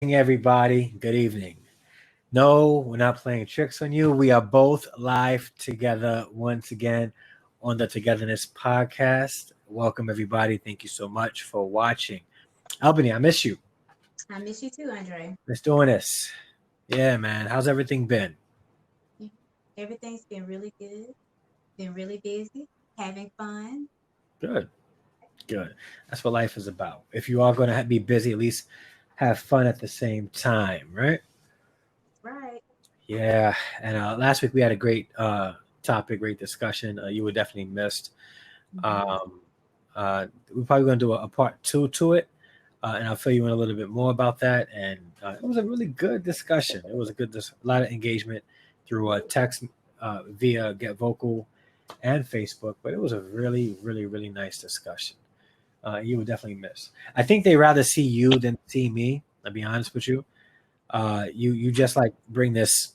Everybody. Good evening. No, we're not playing tricks on you. We are both live together once again on the Togetherness podcast. Welcome, everybody. Thank you so much for watching. Albany, I miss you. I miss you too, Andre. Miss doing this. Yeah, man. How's everything been? Everything's been really good. Been really busy, having fun. Good. Good. That's what life is about. If you are going to be busy, at least have fun at the same time, right? That's right. Yeah. And last week we had a great topic, great discussion. You were definitely missed. Hmm. Um, we're probably going to do a part two to it, and I'll fill you in a little bit more about that. And it was a really good discussion. It was a lot of engagement through text via Get Vocal and Facebook, but it was a really, really, really nice discussion. You would definitely miss. I think they rather see you than see me. I'll be honest with you. You just like bring this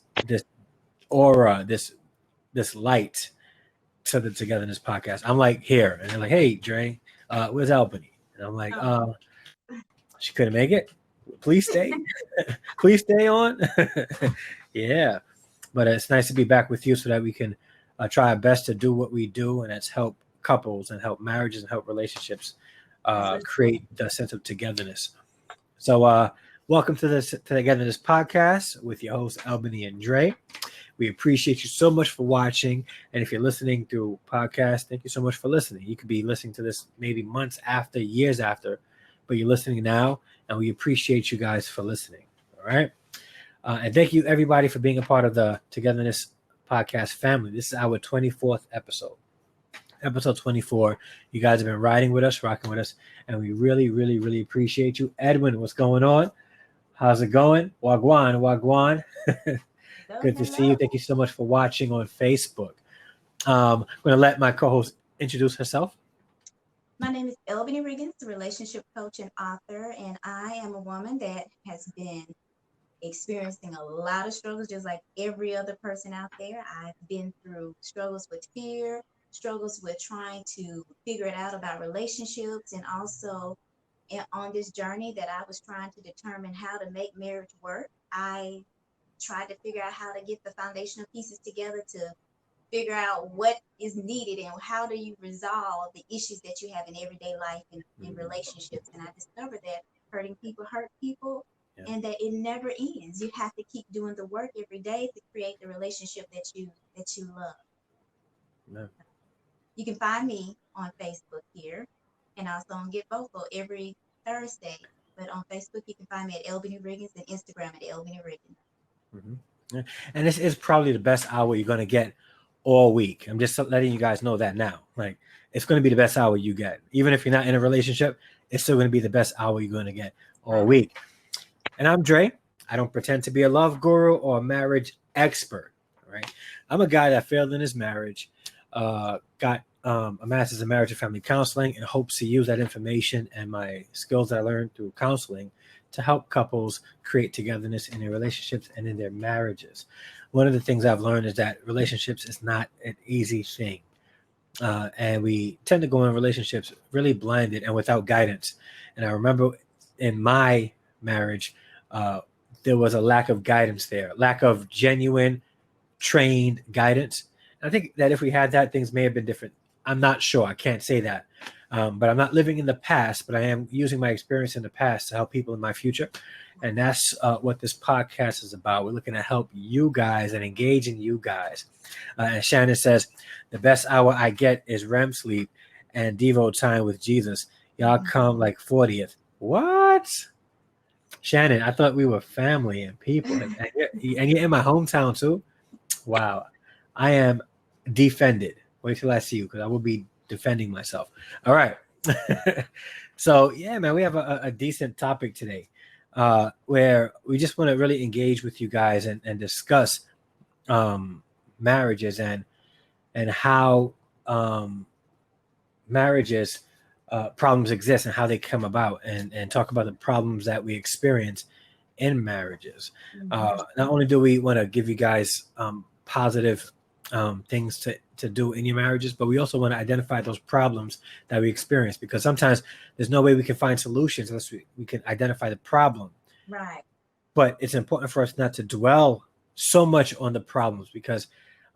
aura, this light to the Togetherness podcast. I'm like here, and they're like, "Hey, Dre, where's Albany?" And I'm like, Oh, she couldn't make it. Please stay, please stay on." Yeah, but it's nice to be back with you so that we can try our best to do what we do, and that's help couples and help marriages and help relationships that's what it's for. create the sense of togetherness. So, welcome to this Togetherness podcast with your hosts Albany and Dre. We appreciate you so much for watching. And if you're listening through podcast, thank you so much for listening. You could be listening to this maybe months after, years after, but you're listening now. And we appreciate you guys for listening. All right. And thank you, everybody, for being a part of the Togetherness podcast family. This is our 24th episode. Episode 24. You guys have been riding with us, rocking with us. And we really, really, really appreciate you. Edwin, what's going on? How's it going? Wagwan, Wagwan. Hello, Good to see you. hello. Thank you so much for watching on Facebook. I'm going to let my co-host introduce herself. My name is Albany Riggins, relationship coach and author, and I am a woman that has been experiencing a lot of struggles, just like every other person out there. I've been through struggles with fear, struggles with trying to figure it out about relationships, and also on this journey that I was trying to determine how to make marriage work. I tried to figure out how to get the foundational pieces together to figure out what is needed and how do you resolve the issues that you have in everyday life and in relationships. And I discovered that hurting people hurt people Yeah. and that it never ends. You have to keep doing the work every day to create the relationship that you love. Yeah. You can find me on Facebook here and also on Get Vocal every Thursday. But on Facebook, you can find me at Albany Riggins and Instagram at Albany Riggins. Mhm. Yeah. And this is probably the best hour you're going to get all week. I'm just letting you guys know that now. Like, it's going to be the best hour you get. Even if you're not in a relationship, it's still going to be the best hour you're going to get all Right. week. And I'm Dre. I don't pretend to be a love guru or a marriage expert. Right? I'm a guy that failed in his marriage, got a master's in marriage and family counseling, and hopes to use that information and my skills that I learned through counseling to help couples create togetherness in their relationships and in their marriages. One of the things I've learned is that relationships is not an easy thing. And we tend to go in relationships really blinded and without guidance. And I remember in my marriage, uh, there was a lack of guidance there, lack of genuine trained guidance. And I think that if we had that, things may have been different. I'm not sure. I can't say that. But I'm not living in the past, but I am using my experience in the past to help people in my future. And that's what this podcast is about. We're looking to help you guys and engage in you guys. And Shannon says, the best hour I get is REM sleep and Devo time with Jesus. Y'all come like 40th. What? Shannon, I thought we were family and people. And you're in my hometown too? Wow. I am defended. Wait till I see you because I will be defending myself. All right. So, yeah, man, we have a decent topic today where we just want to really engage with you guys and discuss marriages and how marriages problems exist and how they come about and talk about the problems that we experience in marriages. Mhm. Not only do we want to give you guys positive things to do in your marriages, but we also want to identify those problems that we experience because sometimes there's no way we can find solutions unless we can identify the problem. Right. but it's important for us not to dwell so much on the problems because,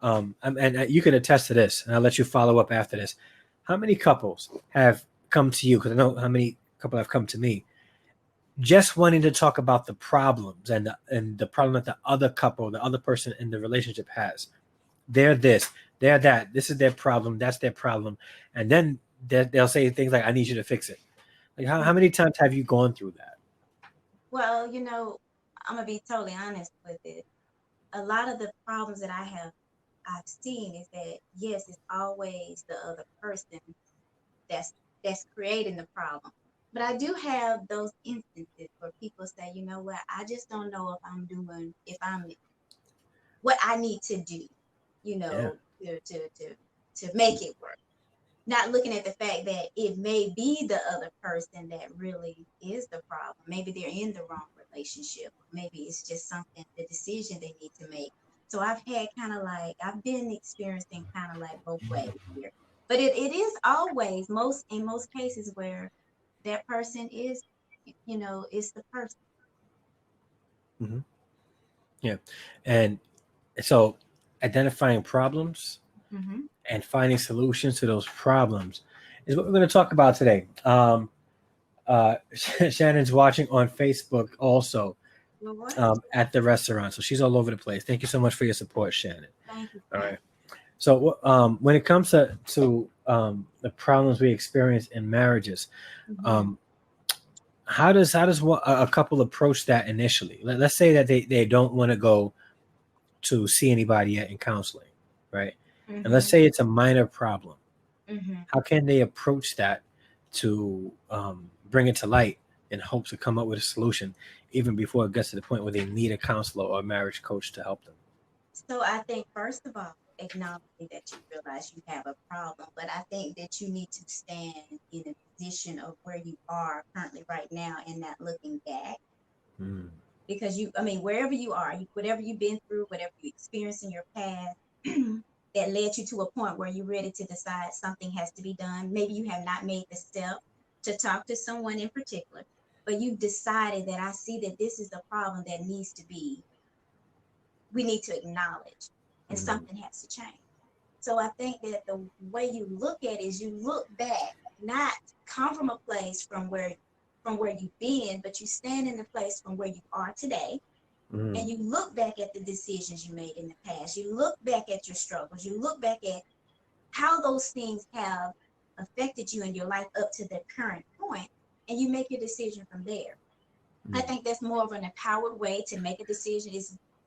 and you can attest to this, and I'll let you follow up after this. How many couples have come to you? Because I know how many couples have come to me, just wanting to talk about the problems and the problem that the other couple, the other person in the relationship has. They're this, they're that. This is their problem. That's their problem, and then they'll say things like, "I need you to fix it." Like, how many times have you gone through that? Well, I'm gonna be totally honest with it. A lot of the problems that I've seen is that yes, it's always the other person that's that's creating the problem. But I do have those instances where people say, you know what, I just don't know if I'm what I need to do, Yeah. to make it work. Not looking at the fact that it may be the other person that really is the problem. Maybe they're in the wrong relationship. Maybe it's just something, the decision they need to make. So I've been experiencing kind of like both ways here. But it is always in most cases where that person is the person. Hmm. Yeah. And so identifying problems Mm-hmm. and finding solutions to those problems is what we're going to talk about today. Shannon's watching on Facebook also, Well, what? at the restaurant. So she's all over the place. Thank you so much for your support, Shannon. Thank you. All right. So when it comes to the problems we experience in marriages, Mm-hmm. um, how does a couple approach that initially? Let's say that they don't want to go to see anybody yet in counseling, right? And let's Mm-hmm. say it's a minor problem. Mm-hmm. How can they approach that to bring it to light in hopes to come up with a solution, even before it gets to the point where they need a counselor or a marriage coach to help them? So I think first of all, acknowledging that you realize you have a problem, but I think that you need to stand in a position of where you are currently right now and not looking back. Mm. Because wherever you are, whatever you've been through, whatever you experienced in your past, that led you to a point where you're ready to decide something has to be done. Maybe you have not made the step to talk to someone in particular, but you've decided that I see that this is a problem that we need to acknowledge, and Mm. something has to change. So I think that the way you look at it is you look back, not come from a place from where you've been, but you stand in the place from where you are today, Mm. and you look back at the decisions you made in the past. You look back at your struggles. You look back at how those things have affected you in your life up to the current point, and you make your decision from there. I Mm. think that's more of an empowered way to make a decision.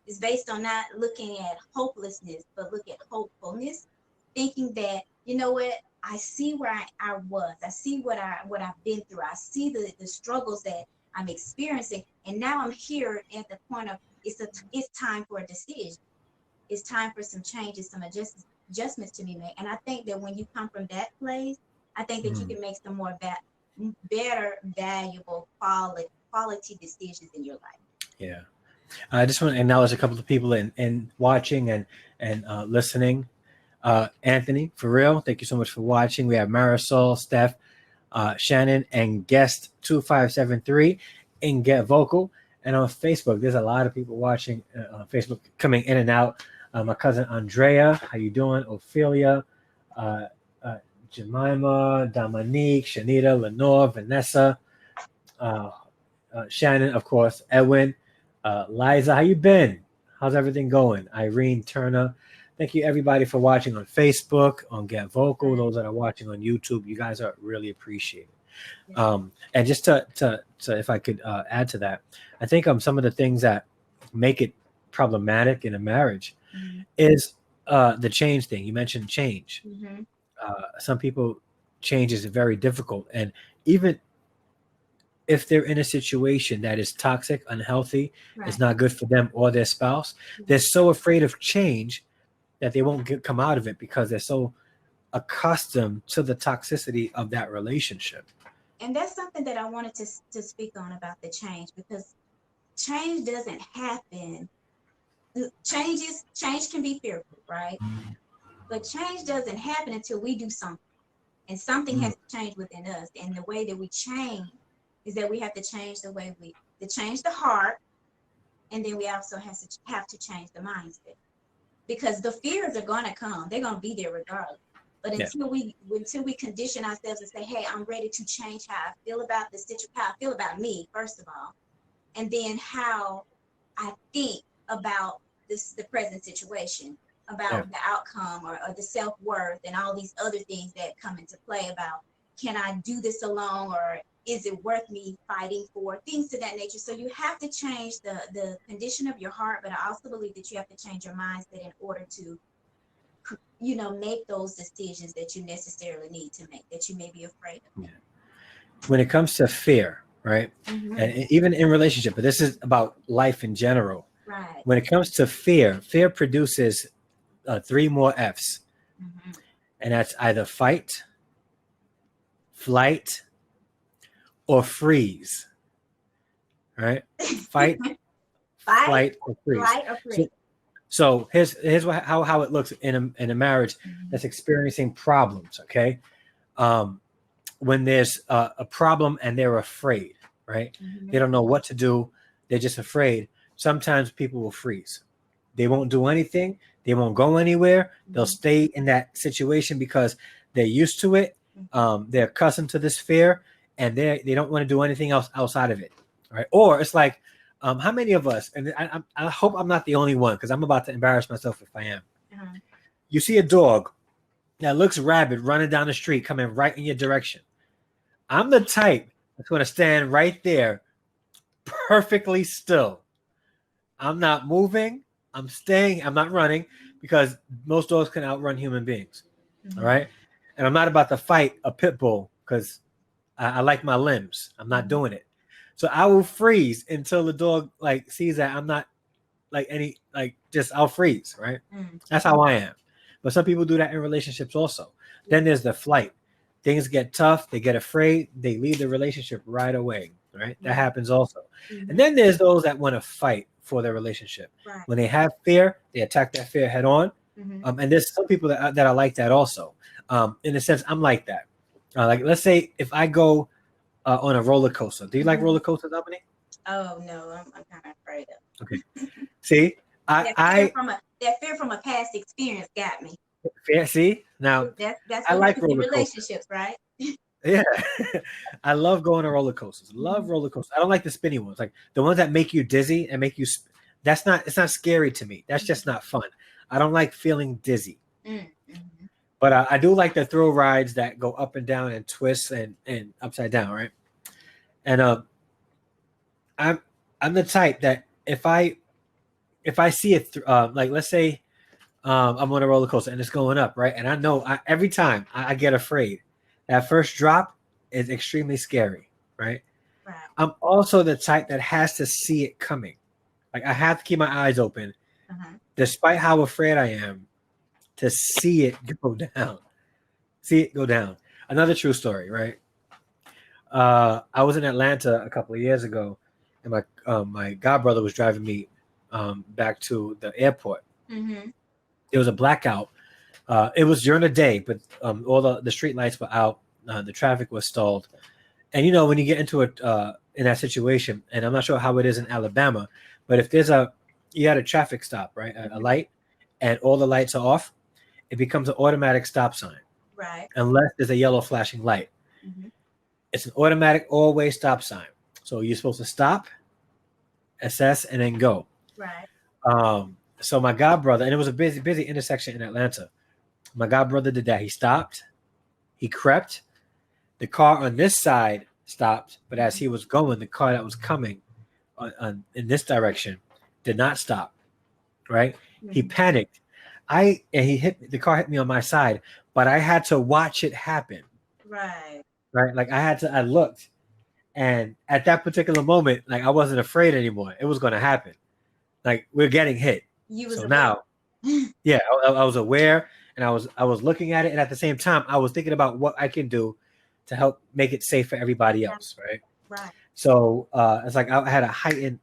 Is based on not looking at hopelessness, but look at hopefulness, thinking that, you know what, I see where I was. I see what I've been through. I see the struggles that I'm experiencing. And now I'm here at the point of it's time for a decision. It's time for some changes, some adjustments to be made. And I think that when you come from that place, I think that you Mm. can make some better, valuable, quality decisions in your life. Yeah. I just want to acknowledge a couple of people in watching and listening. Anthony, for real, thank you so much for watching. We have Marisol, Steph, Shannon, and guest 2573 and Get Vocal. And on Facebook, there's a lot of people watching on Facebook coming in and out. My cousin Andrea, how you doing? Ophelia, uh, uh, Jemima, Dominique, Shanita, Lenore, Vanessa, uh, Shannon, of course, Edwin, Liza, how you been? How's everything going? Irene Turner. Thank you everybody for watching on Facebook, on Get Vocal. Those that are watching on YouTube, you guys are really appreciated. And just to if I could add to that, I think some of the things that make it problematic in a marriage Mm-hmm. is the change thing. You mentioned change. Mm-hmm. Some people change is very difficult, and even if they're in a situation that is toxic, unhealthy, it's Right. not good for them or their spouse, they're so afraid of change that they won't come out of it because they're so accustomed to the toxicity of that relationship. And that's something that I wanted to speak on about the change, because change doesn't happen. Change can be fearful, right? But change doesn't happen until we do something, and something Mm. has to change within us. And the way that we change is that we have to change the way we to change the heart, And then we also have to change the mindset, because the fears are going to come. They're going to be there regardless. But Yeah. until we condition ourselves and say, hey, I'm ready to change how I feel about the situation, how I feel about me, first of all, and then how I think about the present situation, about the outcome, or the self-worth, and all these other things that come into play about, can I do this alone, or is it worth me fighting for, things to that nature. So you have to change the condition of your heart, but I also believe that you have to change your mindset in order to, make those decisions that you necessarily need to make, that you may be afraid of. Yeah. When it comes to fear, right? Mm-hmm. And even in relationship, but this is about life in general. Right. When it comes to fear produces 3 more F's. Mm-hmm. And that's either fight, flight, or freeze. Right? Fight, flight, or freeze. Flight, or freeze. So here's how it looks in a marriage that's experiencing problems. Okay, when there's a problem and they're afraid, right? They don't know what to do. They're just afraid. Sometimes people will freeze. They won't do anything. They won't go anywhere. They'll stay in that situation because they're used to it. They're accustomed to this fear, and they don't want to do anything else outside of it, right? Or it's like, how many of us, and I hope I'm not the only one, because I'm about to embarrass myself if I am. You see a dog that looks rabid running down the street, coming right in your direction. I'm the type that's going to stand right there perfectly still. I'm not moving. I'm staying. I'm not running, because most dogs can outrun human beings. All right. And I'm not about to fight a pit bull, because I like my limbs. I'm not doing it. So I will freeze until the dog sees that I'm not I'll freeze. Right. That's how I am. But some people do that in relationships also. Then there's the flight. Things get tough. They get afraid. They leave the relationship right away. Right. That happens also. And then there's those that want to fight for their relationship. Right. When they have fear, they attack that fear head on. And there's some people that are like that also. In a sense, I'm like that. Let's say if I go on a roller coaster. Do you like roller coasters, Albany? Oh no, I'm kind of afraid of. Okay. See, that fear from a past experience got me. Yeah. See, now that's I like roller relationships, right? Yeah, I love going on roller coasters. Love roller coasters. I don't like the spinny ones, like the ones that make you dizzy and make you. It's not scary to me. That's just not fun. I don't like feeling dizzy. But I do like the thrill rides that go up and down and twist and upside down, right? And I'm the type that if I see it, let's say I'm on a roller coaster and it's going up, right? And I know every time I get afraid, that first drop is extremely scary, right? I'm also the type that has to see it coming. Like I have to keep my eyes open, despite how afraid I am, to see it go down. See it go down. Another true story, right? I was in Atlanta a couple of years ago, and my godbrother was driving me back to the airport. There was a blackout. It was during the day, but all the street lights were out. The traffic was stalled. And when you get into in that situation, and I'm not sure how it is in Alabama, but if you had a traffic stop, right, a light, and all the lights are off, it becomes an automatic stop sign. Right. Unless there's a yellow flashing light. It's an automatic all-way stop sign. So you're supposed to stop, assess, and then go. Right. So my godbrother, and it was a busy intersection in Atlanta. My godbrother did that. He stopped. He crept. The car on this side stopped, but as he was going, the car that was coming in this direction did not stop. Right? He panicked. The car hit me on my side, but I had to watch it happen. Right. Right. Like I looked, and at that particular moment, like I wasn't afraid anymore. It was going to happen. Like we're getting hit. Now, yeah, I was aware, and I was looking at it, and at the same time, I was thinking about what I can do to help make it safe for everybody else. Right. Right. So it's like I had a heightened,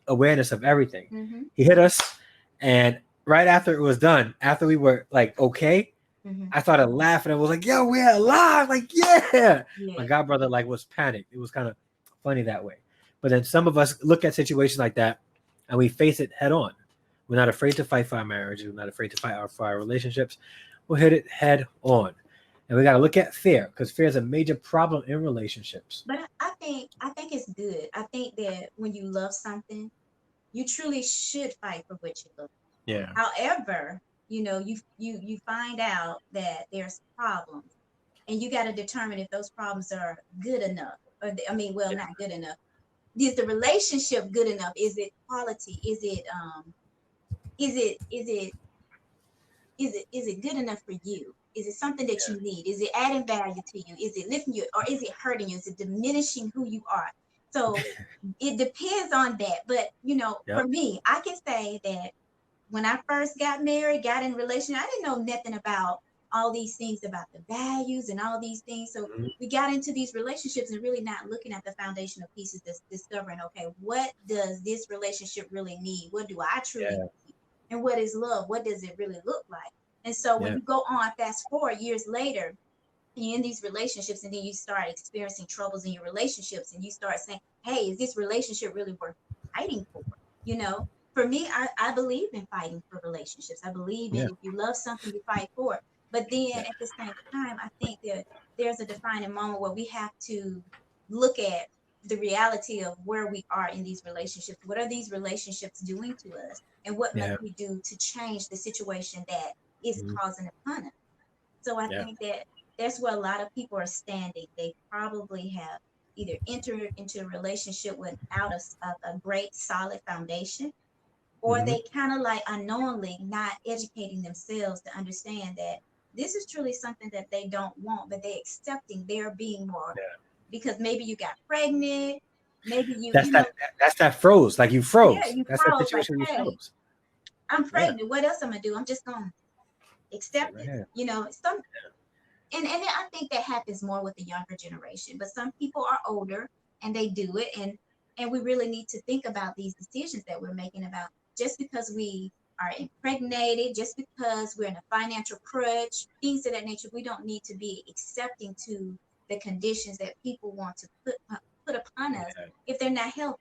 awareness of everything. He hit us, and right after it was done, after we were like okay, I started laughing. I was like, "Yo, we're alive!" Like, yeah. My godbrother was panicked. It was kind of funny that way. But then some of us look at situations like that and we face it head on. We're not afraid to fight for our marriage. We're not afraid to fight for our relationships. We'll hit it head on. And we got to look at fear, because fear is a major problem in relationships. But I think it's good. I think that when you love something, you truly should fight for what you love. Yeah. However, you find out that there's problems, and you got to determine if those problems are good enough, or I mean, well, Yeah. not good enough. Is the relationship good enough? Is it quality? Is it good enough for you? Is it something that you need? Is it adding value to you? Is it lifting you, or is it hurting you? Is it diminishing who you are? So it depends on that. But Yep. for me, I can say that when I first got married, got in a relationship, I didn't know nothing about all these things about the values and all these things. So Mhm. we got into these relationships and really not looking at the foundational pieces, discovering, okay, what does this relationship really need? What do I truly Yeah. need? And what is love? What does it really look like? And so when Yeah. you go on, fast forward years later, you're in these relationships, and then you start experiencing troubles in your relationships, and you start saying, hey, is this relationship really worth fighting for? you know for me, I believe in fighting for relationships. I believe in, Yeah. if you love something, you fight for it. But then Yeah. at the same time, I think that there's a defining moment where we have to look at the reality of where we are in these relationships. What are these relationships doing to us, and what must Yeah. we do to change the situation that is Mhm. causing upon us? So I Yeah. think that that's where a lot of people are standing. They probably have either entered into a relationship without a great solid foundation, or Mhm. they kind of like unknowingly not educating themselves to understand that this is truly something that they don't want, but they accepting they're being more, Yeah. because maybe you got pregnant, maybe you That's you know that froze. Like you yeah, froze. you That's that froze like, situation where you hey, froze. I'm Yeah. pregnant. What else am I gonna do? I'm just gonna Sit accept right it. here. Some and I think that happens more with the younger generation. But some people are older and they do it, and we really need to think about these decisions that we're making, about just because we are impregnated, just because we're in a financial crutch, things of that nature. We don't need to be accepting to the conditions that people want to put upon us Yeah. if they're not healthy.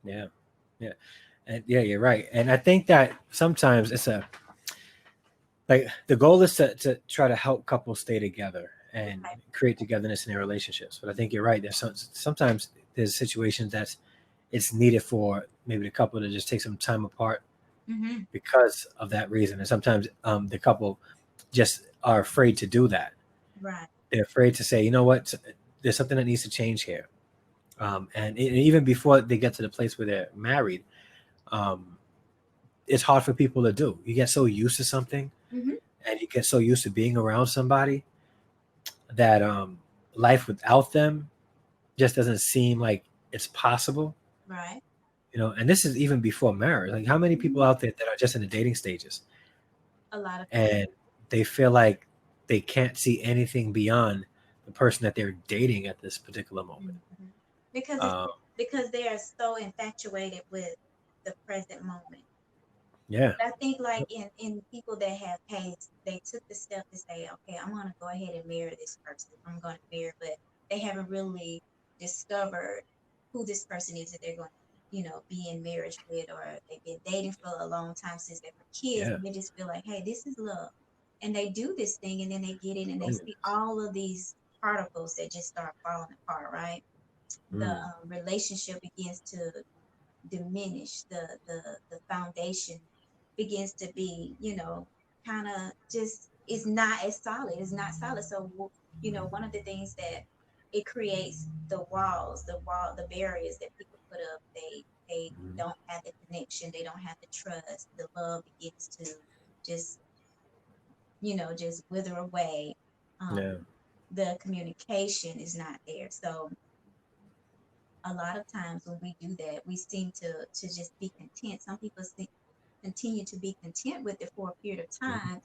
Yeah. Yeah. And yeah, you're right. And I think that sometimes it's a like the goal is to try to help couples stay together and Okay. create togetherness in their relationships. But I think you're right. Sometimes there's situations that it's needed for maybe the couple to just take some time apart Mm-hmm. because of that reason. And sometimes the couple just are afraid to do that. Right. They're afraid to say, you know what, there's something that needs to change here. Even before they get to the place where they're married, um, it's hard for people to do. You get so used to something, Mm-hmm. and you get so used to being around somebody that life without them just doesn't seem like it's possible. Right. And this is even before marriage. Like, how many people Mm-hmm. out there that are just in the dating stages A lot of people. and they feel like they can't see anything beyond the person that they're dating at this particular moment. Mhm. Because Um, they are so infatuated with the present moment. yeah, I think like in people that have passed, they took the step to say, okay, I'm gonna go ahead and marry this person. I'm gonna marry, but they haven't really discovered who this person is that they're going to, be in marriage with, or they've been dating for a long time since they were kids, yeah, and they just feel like, hey, this is love. And they do this thing, and then they get in and they oh, see all of these particles that just start falling apart, right? The mm, relationship begins to diminish. The foundation begins to be, kind of just is not as solid. It's not solid. So one of the things that it creates, the barriers that people put up. They mm, don't have the connection. They don't have the trust. The love begins to just just wither away. um, yeah, the communication is not there. So a lot of times when we do that, we seem to just be content. Some people continue to be content with it for a period of mm, time,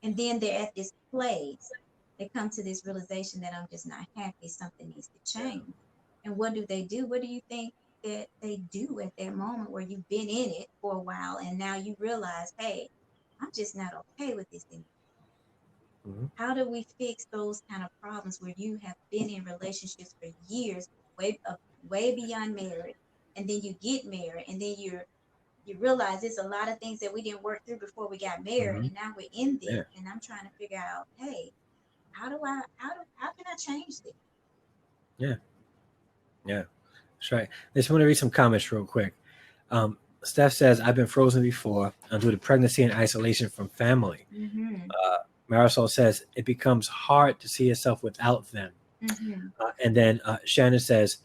and then they're at this place. They come to this realization that I'm just not happy. Something needs to yeah, change. And what do they do? What do you think that they do at that moment where you've been in it for a while and now you realize, hey, I'm just not okay with this anymore? mm, How do we fix those kind of problems where you have been in relationships for years, way beyond marriage, and then you get married, and then you're you realize it's a lot of things that we didn't work through before we got married, Mhm. and now we're in this, Yeah. and I'm trying to figure out, hey, how can I change this? Yeah. Yeah. That's right. I just want to read some comments real quick. Steph says, I've been frozen before due to pregnancy and isolation from family. Mm-hmm. Marisol says, it becomes hard to see yourself without them. Mm-hmm. And then Shannon says,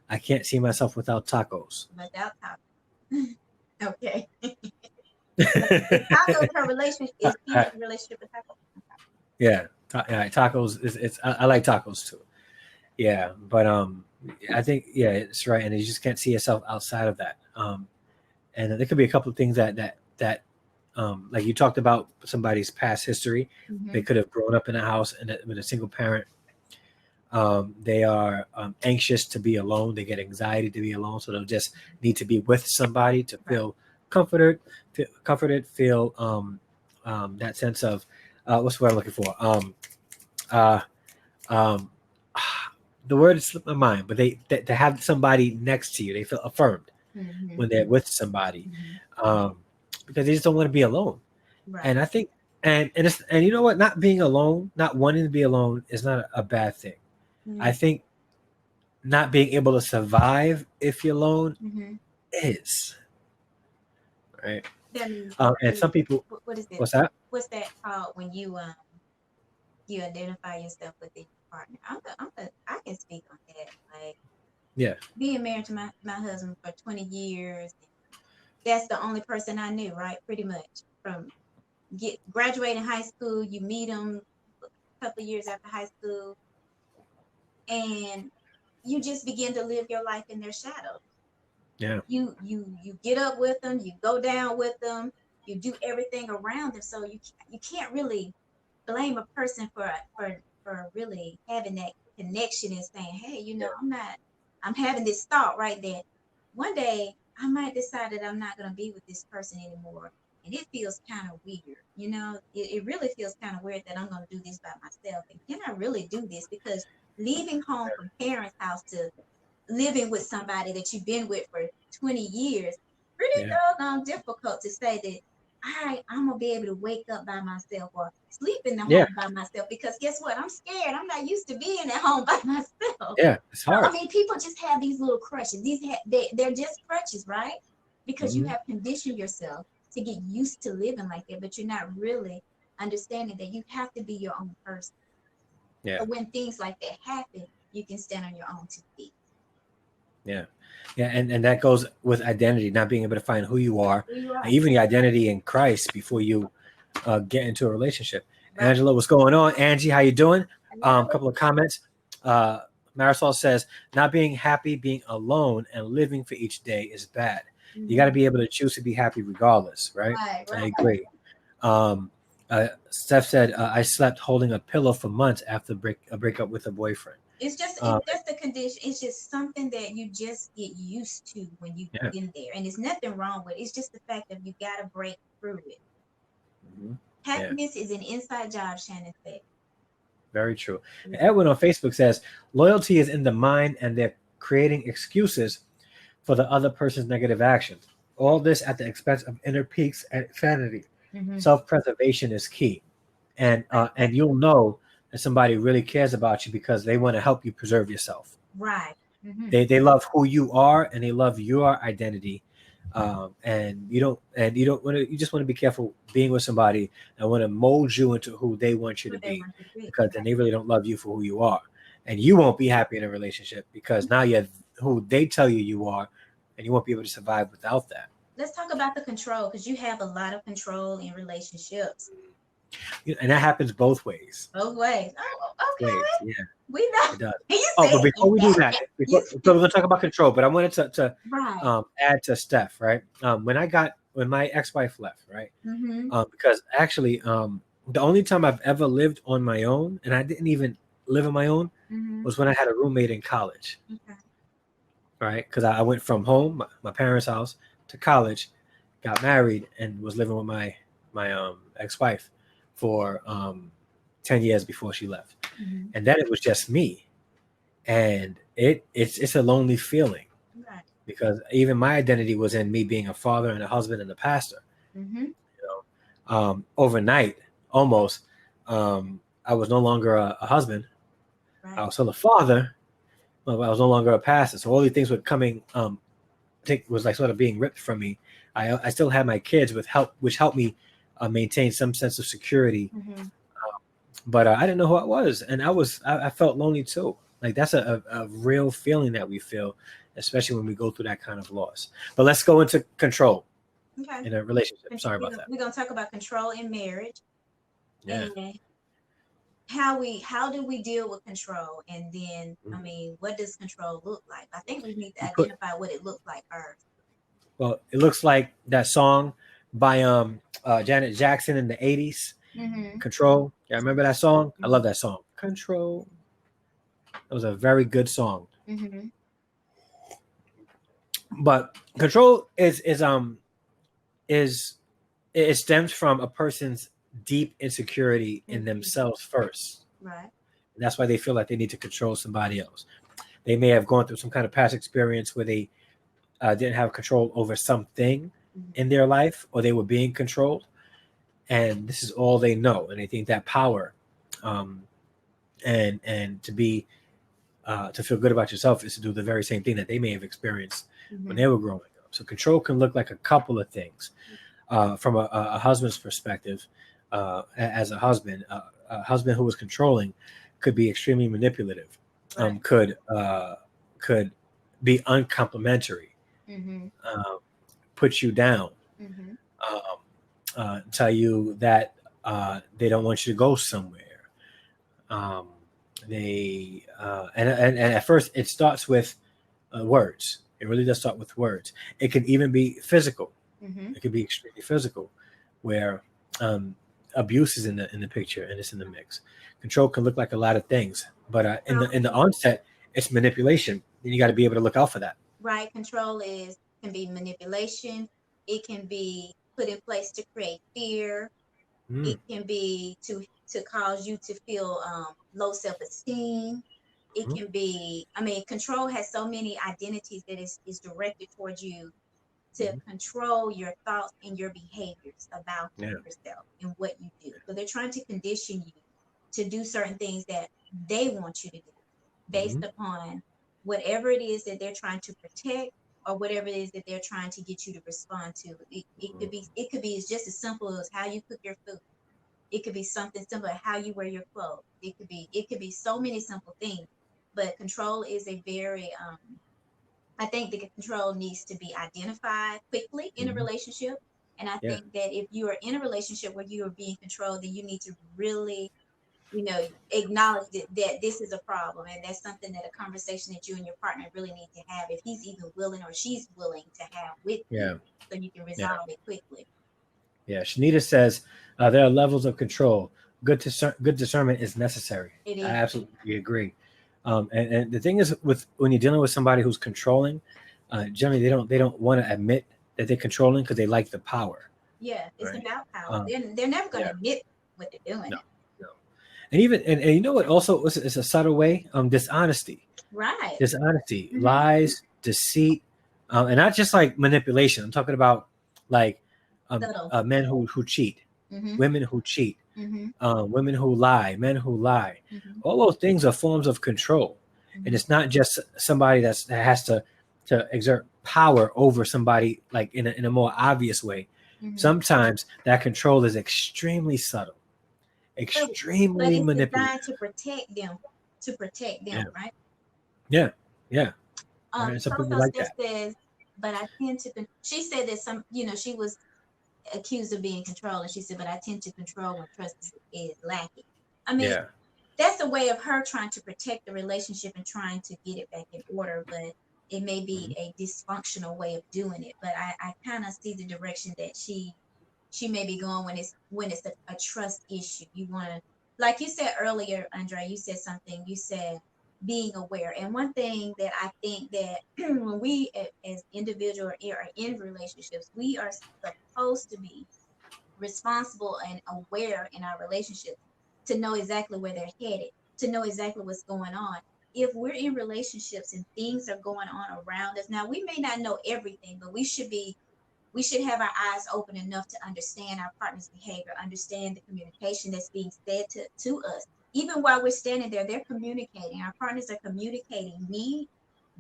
I can't see myself without tacos. Without talking. Okay. Is tacos her relationship? Is she in a relationship with tacos? Yeah, tacos. I like tacos too. Yeah, but I think it's right, and you just can't see yourself outside of that. And there could be a couple of things that like you talked about somebody's past history. Mm-hmm. They could have grown up in a house and with a single parent. They are anxious to be alone. They get anxiety to be alone, so they'll just need to be with somebody to Right. feel comforted, feel that sense of what's the word I'm looking for? Uh, um, the word slipped my mind, but they have somebody next to you. They feel affirmed Mm-hmm. when they're with somebody, Mm-hmm. um, because they just don't want to be alone. Right. And I think, and you know what? Not being alone, not wanting to be alone, is not a bad thing. I Mm-hmm. think not being able to survive if you're alone Mm-hmm. is right. That means And some people, what is it? what's that? What's that called when you identify yourself within your partner? I can speak on that. Like Yeah, being married to my husband for 20 years, that's the only person I knew, right? Pretty much from graduating high school, you meet him a couple of years after high school, and you just begin to live your life in their shadow. yeah, You get up with them, you go down with them, you do everything around them. So you can't really blame a person for really having that connection and saying, hey, yeah, I'm having this thought right that one day I might decide that I'm not going to be with this person anymore. And it feels kind of weird. It really feels kind of weird that I'm going to do this by myself. And can I really do this? Because leaving home from parents' house to living with somebody that you've been with for 20 years, pretty yeah, doggone difficult to say that I'm gonna be able to wake up by myself or sleep in the yeah, home by myself because guess what? I'm scared. I'm not used to being at home by myself. yeah. It's So I hard. mean, people just have these little crutches. They're just crutches, right? Because you Hmm. have conditioned yourself to get used to living like that, but you're not really understanding that you have to be your own person. Yeah, So when things like that happen, you can stand on your own 2 feet. yeah, yeah, and that goes with identity, not being able to find who you are, Who you and are, even the identity in Christ before you get into a relationship. right? Angela, what's going on? Angie, how you doing? Hello. Couple of comments. Uh, Marisol says, not being happy, being alone, and living for each day is bad. You got to Mhm. be able to choose to be happy regardless, right? Right, I right. agree. Um, Steph said, I slept holding a pillow for months after a breakup with a boyfriend. It's just a condition. It's just something that you just get used to when you've Yeah. been there, and there's nothing wrong with it. It's just the fact that you got to break through it. Hmm. Yeah, Happiness is an inside job, Shannon said. very true. Yeah. Edwin on Facebook says, loyalty is in the mind and they're creating excuses for the other person's negative actions. All this at the expense of inner peace and sanity. Mm-hmm. Self-preservation is key, and you'll know that somebody really cares about you because they want to help you preserve yourself. Right. Mm-hmm. They love who you are and they love your identity, and you don't want to. You just want to be careful being with somebody and want to mold you into who they want you to What they be, want you to be. because then they really don't love you for who you are, and you won't be happy in a relationship because now you're who they tell you are, and you won't be able to survive without that. Let's talk about the control because you have a lot of control in relationships. And that happens both ways. Both ways. Oh, Ways, okay. yeah, We know. it does. You Oh, but said before we do that. that, You so said we're gonna talk about control. But I wanted to right. add to Steph, right? When my ex-wife left, right? Mm-hmm. Because actually, the only time I've ever lived on my own, and I didn't even live on my own, Mm-hmm. was when I had a roommate in college, Okay. right? Because I went from home, my parents' house, to college, got married, and was living with my ex-wife for 10 years before she left, Mm-hmm. and then it was just me, and it's a lonely feeling. Right. because even my identity was in me being a father and a husband and a pastor. Mm-hmm. You overnight, almost, I was no longer a husband. I Right. was still a father, but I was no longer a pastor. So all these things were coming. I think was like sort of being ripped from me. I still had my kids with help, which helped me maintain some sense of security. Mm-hmm. But I didn't know who I was, and I felt lonely too. Like that's a real feeling that we feel, especially when we go through that kind of loss. But let's go into control Okay. in a relationship. And Sorry we're about gonna, that. we're gonna talk about control in marriage Yeah. and how do we deal with control, and then I mean, what does control look like? I think we need to You put identify what it looks like first. Well, it looks like that song by Janet Jackson in the '80s, Mm-hmm. "Control." Yeah, I remember that song. I Mm-hmm. love that song. Control. That was a very good song. Mm-hmm. But control is it stems from a person's deep insecurity in Mm-hmm. themselves first. Right. And that's why they feel like they need to control somebody else. They may have gone through some kind of past experience where they didn't have control over something Mm-hmm. in their life, or they were being controlled, and this is all they know, and they think that power, um, and to feel good about yourself is to do the very same thing that they may have experienced when Mm-hmm. they were growing up. So control can look like a couple of things. From a husband's perspective, as a husband who was controlling could be extremely manipulative, Right. could be uncomplimentary, Mm-hmm. um, put you down, Mm-hmm. um, tell you that they don't want you to go somewhere. Um, and at first it starts with words. It really does start with words. It can even be physical. Mm-hmm. It can be extremely physical, where um, abuse is in the picture and it's in the mix. Control can look like a lot of things, but Control in the can, onset, it's manipulation. And you got to be able to look out for that. right. Control is can be manipulation. It can be put in place to create fear. Mm, It can be to cause you to feel low self-esteem. It mm, can be, I mean, control has so many identities that is directed towards you to mm, control your thoughts and your behaviors about yeah. yourself and what you do. So they're trying to condition you to do certain things that they want you to do based Mm, upon whatever it is that they're trying to protect or whatever it is that they're trying to get you to respond to. It could be as just as simple as how you cook your food. It could be something simple as how you wear your clothes. It could be so many simple things. But control is a very I think the control needs to be identified quickly in a mm, relationship. And I yeah. think that if you are in a relationship where you are being controlled, then you need to really, acknowledge that this is a problem. And that's something that a conversation that you and your partner really need to have if he's even willing or she's willing to have with you Yeah. so you can Yeah. resolve it quickly. Yeah. Shanita says there are levels of control. Good discernment is necessary. It I is. absolutely agree. And the thing is, with when you're dealing with somebody who's controlling, generally they don't want to admit that they're controlling because they like the power, Yeah, it's right? about power. Um, They're never going yeah, to admit what they're doing. no, no. And even and you know what? Also, it's a subtle way. Dishonesty, Right. Mm-hmm. lies, deceit, and not just like manipulation. I'm talking about like Subtle. men who cheat, Mm-hmm. women who cheat, Mm-hmm. women who lie, men who lie. Mm-hmm. All those things are forms of control, and Mm-hmm. it's not just somebody that has to exert power over somebody like in a more obvious way. Mm-hmm. Sometimes that control is extremely subtle, But extremely it's designed manipulative. to protect them, Yeah, right? yeah, yeah. Right. And some people Coco like Steph that. says, but I tend to she said that she was accused of being controlled, and she said, but I tend to control when trust is lacking. I mean, Yeah. that's a way of her trying to protect the relationship and trying to get it back in order, but it may be Mhm. a dysfunctional way of doing it. But I kind of see the direction that she may be going when it's a trust issue. You want to, like you said earlier, Andre, you said something. You said being aware. And one thing that I think that when we as individuals are in relationships, we are supposed to be responsible and aware in our relationships to know exactly where they're headed, to know exactly what's going on. if we're in relationships and things are going on around us, now we may not know everything, but we should have our eyes open enough to understand our partner's behavior, understand the communication that's being said to us. Even while we're standing there, they're communicating. Our partners are communicating need,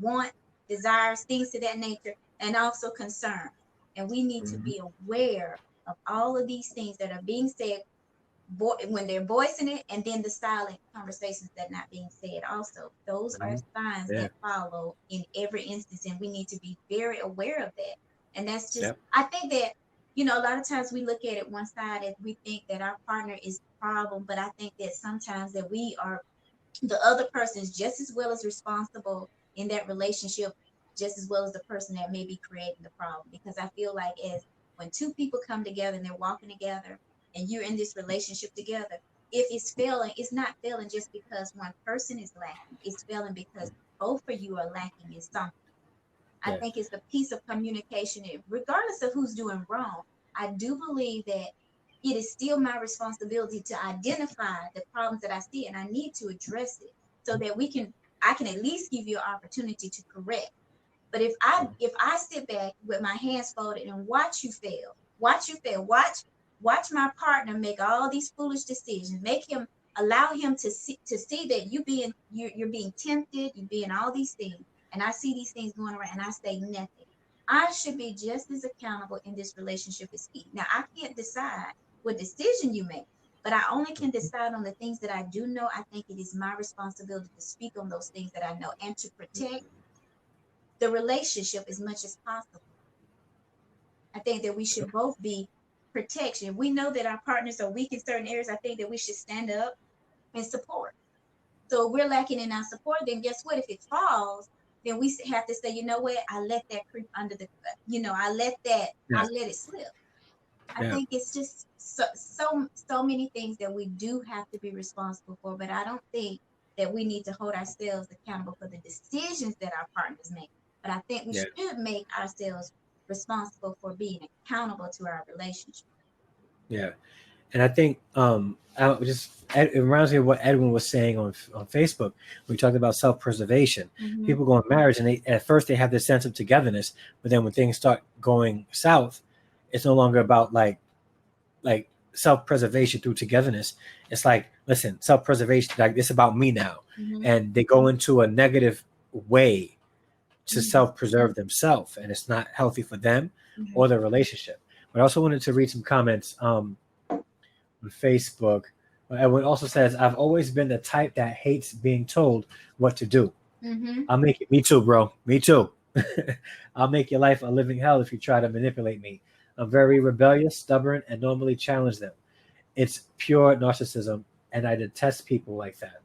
want, desires, things of that nature, and also concern. And we need to be aware of all of these things that are being said when they're voicing it, and then the silent conversations that are not being said also. Those are signs Yeah. that follow in every instance, and we need to be very aware of that. And that's just, Yep. I think that, a lot of times we look at it one side and we think that our partner is the problem, but I think that sometimes that we are, the other person is just as well as responsible in that relationship, just as well as the person that may be creating the problem. Because I feel like as when two people come together and they're walking together and you're in this relationship together, if it's failing, it's not failing just because one person is lacking. It's failing because both of you are lacking in something. I Yeah. think it's the piece of communication, regardless of who's doing wrong. I do believe that it is still my responsibility to identify the problems that I see, and I need to address it so that I can at least give you an opportunity to correct. But if I sit back with my hands folded and watch you fail, watch my partner make all these foolish decisions, allow him to see that you're being tempted, you're being all these things, and I see these things going around, and I say nothing. I should be just as accountable in this relationship as he. Now I can't decide what decision you make, but I only can decide on the things that I do know. I think it is my responsibility to speak on those things that I know and to protect the relationship as much as possible. I think that we should both be protection. If we know that our partners are weak in certain areas, I think that we should stand up and support. So if we're lacking in our support, then guess what? If it falls, then we have to say, you know what? I let that creep under I Yeah. let it slip. I Yeah. think it's just so many things that we do have to be responsible for, but I don't think that we need to hold ourselves accountable for the decisions that our partners make. But I think we Yeah. should make ourselves responsible for being accountable to our relationship. Yeah. And I think it reminds me of what Edwin was saying on Facebook. We talked about self preservation. Mm-hmm. People go in marriage and they at first they have this sense of togetherness, but then when things start going south, it's no longer about like self preservation through togetherness. It's like, listen, self preservation, like it's about me now, Mm-hmm. and they go into a negative way to Mm-hmm. self preserve themselves, and it's not healthy for them Mm-hmm. or the relationship. But I also wanted to read some comments. On Facebook. Edwin also says, I've always been the type that hates being told what to do. Mm-hmm. I'll make it, me too, bro. Me too. I'll make your life a living hell if you try to manipulate me. I'm very rebellious, stubborn, and normally challenge them. It's pure narcissism, and I detest people like that.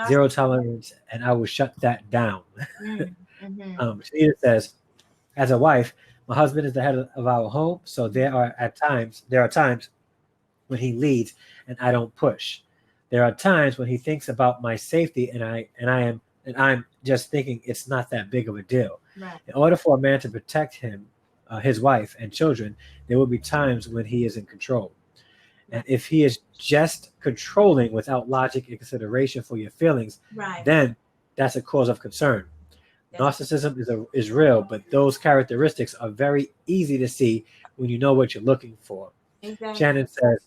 Zero Narcissism. tolerance, and I will shut that down. Mm-hmm. Shanita says, as a wife, my husband is the head of our home, so there are times when he leads and I don't push. There are times when he thinks about my safety and I'm just thinking it's not that big of a deal. Right. In order for a man to protect his wife and children, there will be times when he is in control. And Right. if he is just controlling without logic and consideration for your feelings, Right. then that's a cause of concern. That's Narcissism is real, but those characteristics are very easy to see when you know what you're looking for. exactly. Shannon says,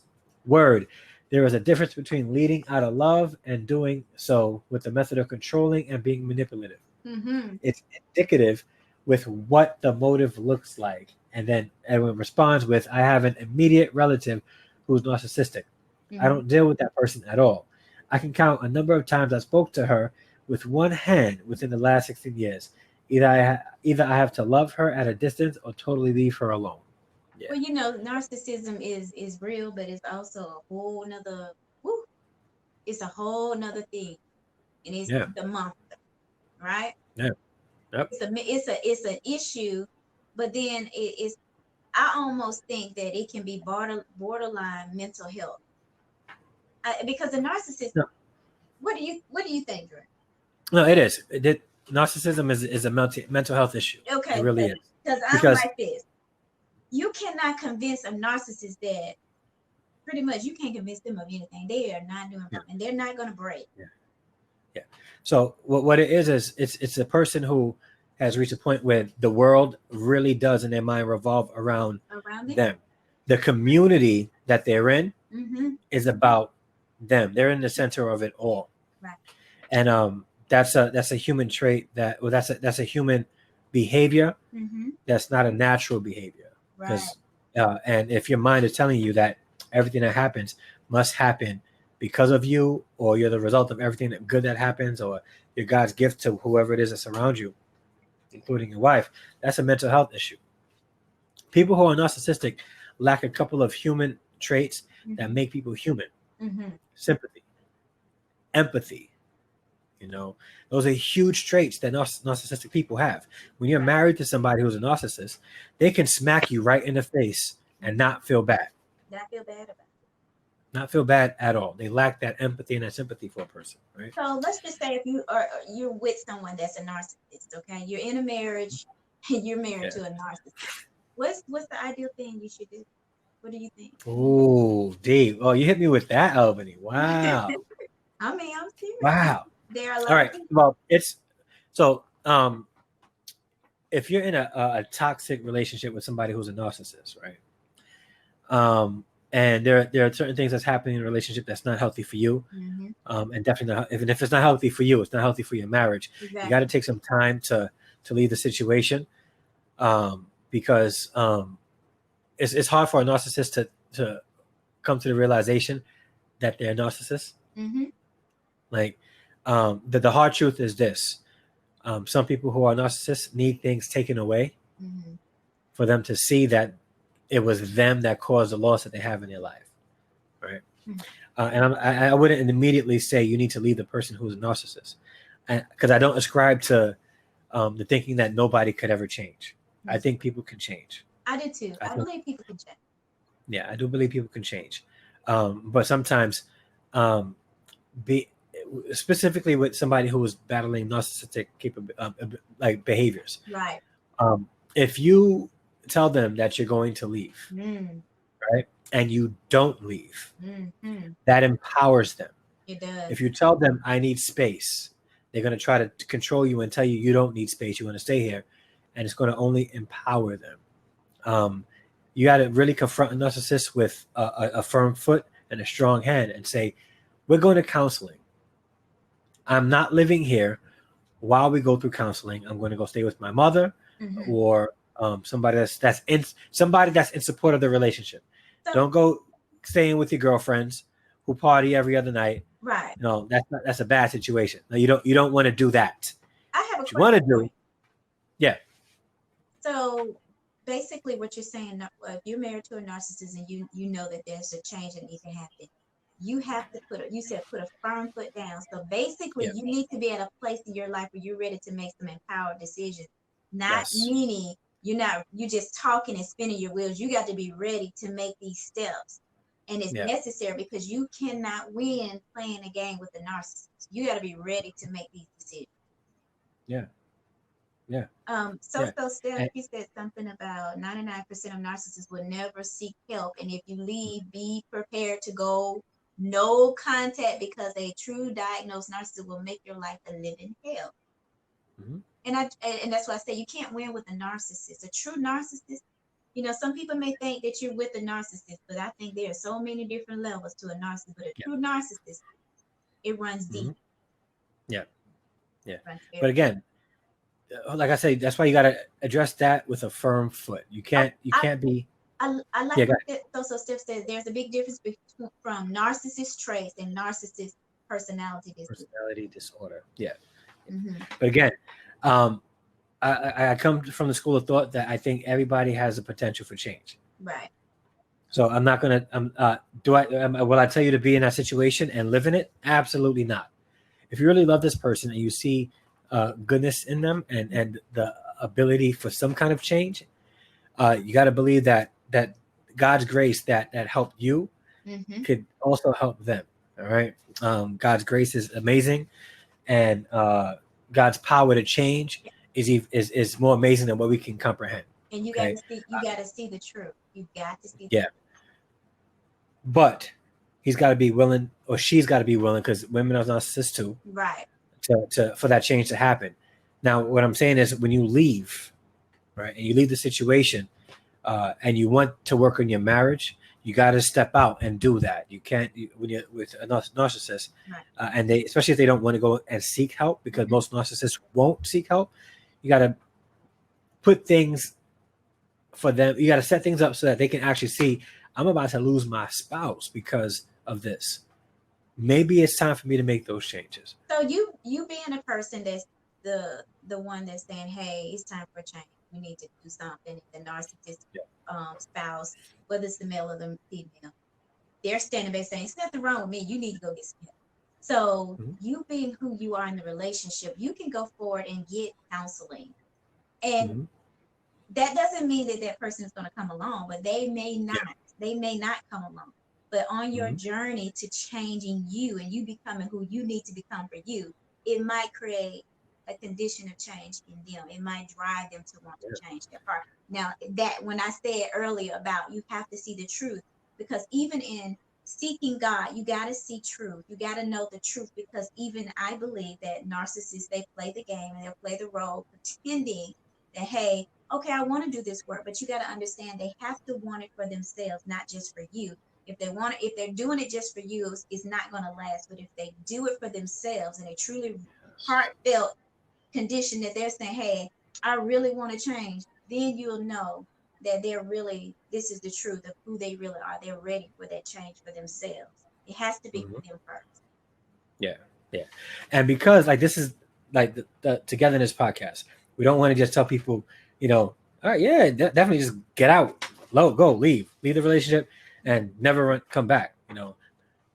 word, there is a difference between leading out of love and doing so with the method of controlling and being manipulative. Mm-hmm. It's indicative with what the motive looks like. And then Edwin responds with, I have an immediate relative who's narcissistic. I Mm-hmm. don't deal with that person at all. I can count a number of times I spoke to her with one hand within the last 16 years. Either I have to love her at a distance or totally leave her alone. Yeah. Well, narcissism is real, but it's also a whole nother. Whew, it's a whole nother thing, and it's Yeah. the monster, right? Yeah. Yep. It's an issue, but then it's. I almost think that it can be borderline mental health, because the narcissist. No, What do you think, Dre? no, it is. Narcissism is a mental health issue. It Okay, really is. because I'm Because like this. You cannot convince a narcissist that pretty much you can't convince them of anything. They are not doing yeah, wrong, and they're not going to break. yeah, Yeah. So what it is it's a person who has reached a point where the world really does in their mind revolve around around it. them. The community that they're in Mm-hmm. is about them. They're in the center of it all. Right. And that's a human trait that's a human behavior. Mm-hmm. That's not a natural behavior. Right. Because and if your mind is telling you that everything that happens must happen because of you, or you're the result of everything that good that happens, or you're God's gift to whoever it is that's around you, including your wife, that's a mental health issue. People who are narcissistic lack a couple of human traits that Mm-hmm. make people human: Mm-hmm. sympathy, empathy. Those are huge traits that narcissistic people have. When you're Right. married to somebody who's a narcissist, they can smack you right in the face and not feel bad. Did I feel bad about it? Not feel bad at all. They lack that empathy and that sympathy for a person, right? So let's just say if you're with someone that's a narcissist, okay? You're in a marriage and you're married Yeah. to a narcissist. What's the ideal thing you should do? What do you think? Oh, deep. Oh, you hit me with that, Albany. Wow. I mean, I'm serious. Wow. There are a All lot of right. people. Well, it's so if you're in a toxic relationship with somebody who's a narcissist, right? And there are certain things that's happening in a relationship that's not healthy for you. Mm-hmm. And definitely not, even if it's not healthy for you, it's not healthy for your marriage. Exactly. You got to take some time to leave the situation, because it's hard for a narcissist to come to the realization that they're a narcissist. Mm-hmm. Like, the hard truth is this: some people who are narcissists need things taken away Mm-hmm. for them to see that it was them that caused the loss that they have in their life, right? Mm-hmm. And I wouldn't immediately say you need to leave the person who's a narcissist, because I don't ascribe to the thinking that nobody could ever change. I think people can change. I do too. I believe people can change. Yeah, I do believe people can change, but sometimes, be specifically with somebody who is battling narcissistic like behaviors. Right. If you tell them that you're going to leave, Mm. right, and you don't leave, Mm-hmm. that empowers them. It does. If you tell them I need space, they're going to try to control you and tell you you don't need space, you want to stay here, and it's going to only empower them. You got to really confront a narcissist with a firm foot and a strong hand and say, we're going to counseling. I'm not living here while we go through counseling. I'm going to go stay with my mother, Mm-hmm. or somebody that's in support of the relationship. So, Don't go staying with your girlfriends who party every other night. right. No, that's a bad situation. No, you don't want to do that. I have a What you want to question. do, yeah. So basically, what you're saying, if you're married to a narcissist and you know that there's a change that needs to happen, you have to put a firm foot down. So basically, Yeah. you need to be at a place in your life where you're ready to make some empowered decisions. Not Yes. meaning you just talking and spinning your wheels. You got to be ready to make these steps. And it's Yeah. necessary because you cannot win playing a game with a narcissist. You got to be ready to make these decisions. Yeah. Yeah. So Yeah. Steph, And- you said something about 99% of narcissists will never seek help. And if you leave, be prepared to go no contact because a true diagnosed narcissist will make your life a living hell. Mhm. And that's why I say you can't win with a narcissist. A true narcissist, some people may think that you're with a narcissist, but I think there are so many different levels to a narcissist. But a Yeah. true narcissist, it runs deep. Mhm. Yeah. Yeah. Runs But very again, like I say, that's why you got to address that with a firm foot. You can't be. I like Yeah, go what Steph says. There's a big difference from narcissist traits and narcissist personality disorder. Personality disorder. Yeah. Mm-hmm. But again, um, I come from the school of thought that I think everybody has the potential for change. Right. So I'm not gonna. Will I tell you to be in that situation and live in it? Absolutely not. If you really love this person and you see goodness in them and the ability for some kind of change, you got to believe that God's grace that helped you Mm-hmm. could also help them. All right. God's grace is amazing, and God's power to change is more amazing than what we can comprehend. And you Okay. got to see the truth. You got to see. Yeah. But he's got to be willing, or she's got to be willing, because women are narcissists too. Right. to for that change to happen. Now, what I'm saying is, when you leave, right, and you leave the situation, and you want to work on your marriage, you got to step out and do that. You can't when you're with a narcissist, Right. and they, especially if they don't want to go and seek help, because most narcissists won't seek help. You got to put things for them. You got to set things up so that they can actually see, I'm about to lose my spouse because of this. Maybe it's time for me to make those changes. So you being a person that's the one that's saying, hey, it's time for a change. We need to do something. The narcissist Yeah. spouse, whether it's the male or the female, they're standing back saying, "There's nothing wrong with me. You need to go get some help." So Mm-hmm. you being who you are in the relationship, you can go forward and get counseling, and Mm-hmm. that doesn't mean that that person is going to come along, but they may not. Yeah. They may not come along. But on your Mm-hmm. journey to changing you and you becoming who you need to become for you, it might create a condition of change in them. It might drive them to want to Yeah. change their heart. Now, that when I said earlier about you have to see the truth, because even in seeking God, you got to see truth. You got to know the truth, because even I believe that narcissists, they play the game and they'll play the role pretending that, hey, okay, I want to do this work, but you got to understand they have to want it for themselves, not just for you. If they want it, if they're doing it just for you, it's not going to last. But if they do it for themselves and a truly heartfelt condition that they're saying, hey, I really want to change, then you'll know that they're really, this is the truth of who they really are. They're ready for that change for themselves. It has to be Mm-hmm. for them first. Yeah. Yeah. And because, like, this is like the Togetherness podcast, we don't want to just tell people, all right, yeah, definitely just get out, go, leave the relationship and never come back.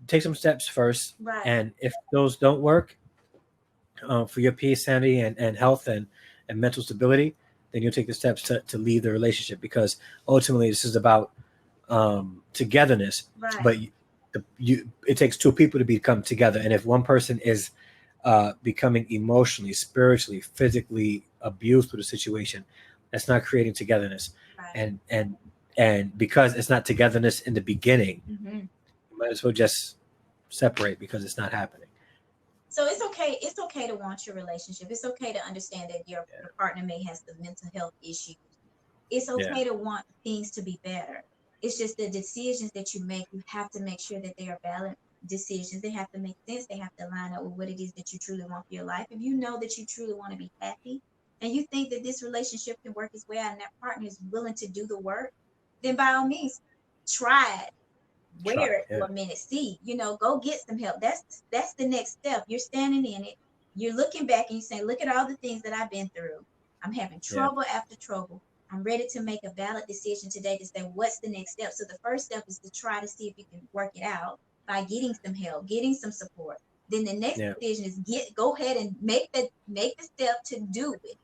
Take some steps first. Right. And if those don't work, for your peace, sanity, and health and mental stability, then you'll take the steps to leave the relationship, because ultimately this is about togetherness. Right. But it takes two people to become together, and if one person is becoming emotionally, spiritually, physically abused through the situation, that's not creating togetherness. Right. And because it's not togetherness in the beginning, Mm-hmm. you might as well just separate, because it's not happening. So it's okay. It's okay to want your relationship. It's okay to understand that your partner may have some mental health issues. It's Yeah. okay to want things to be better. It's just the decisions that you make, you have to make sure that they are valid decisions. They have to make sense. They have to line up with what it is that you truly want for your life. If you know that you truly want to be happy and you think that this relationship can work its way out and that partner is willing to do the work, then by all means, try it, Try. wear it Yeah. for a minute, see, go get some help. That's the next step. You're standing in it, you're looking back and you say, look at all the things that I've been through. I'm having Yeah. trouble after trouble. I'm ready to make a valid decision today to say, what's the next step? So the first step is to try to see if you can work it out by getting some help, getting some support. Then the next Yeah. decision is go ahead and make the step to do it.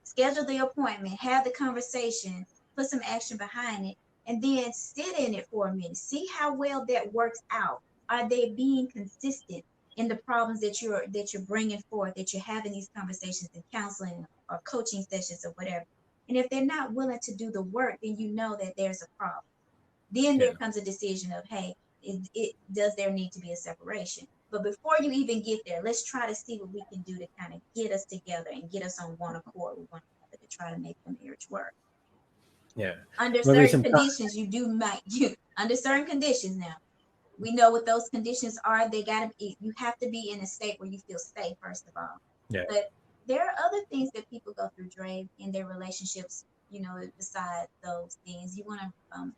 Schedule the appointment, have the conversation, put some action behind it, and then sit in it for a minute. See how well that works out. Are they being consistent in the problems that you're bringing forth, that you're having these conversations and counseling or coaching sessions or whatever? And if they're not willing to do the work, then you know that there's a problem. Then there Yeah. comes a decision of, hey, does there need to be a separation? But before you even get there, let's try to see what we can do to kind of get us together and get us on one accord with one another to try to make the marriage work. Yeah. Under Maybe certain some. conditions, you under certain conditions now. We know what those conditions are. They gotta be, you have to be in a state where you feel safe, first of all. Yeah. But there are other things that people go through, Dre, in their relationships, besides those things. You want to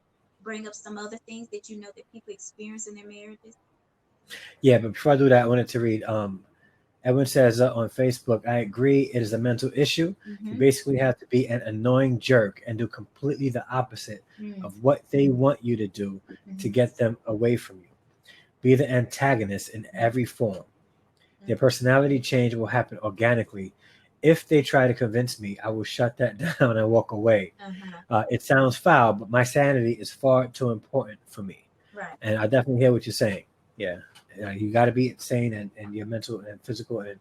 bring up some other things that you know that people experience in their marriages? Yeah, but before I do that, I wanted to read. Edwin says on Facebook, I agree, it is a mental issue. You Mm-hmm. basically have to be an annoying jerk and do completely the opposite Mm-hmm. of what they want you to do to get them away from you. Be the antagonist in every form. Their personality change will happen organically. If they try to convince me, I will shut that down and walk away. Uh-huh. It sounds foul, but my sanity is far too important for me. Right. And I definitely hear what you're saying. Yeah. You got to be sane, and your mental and physical and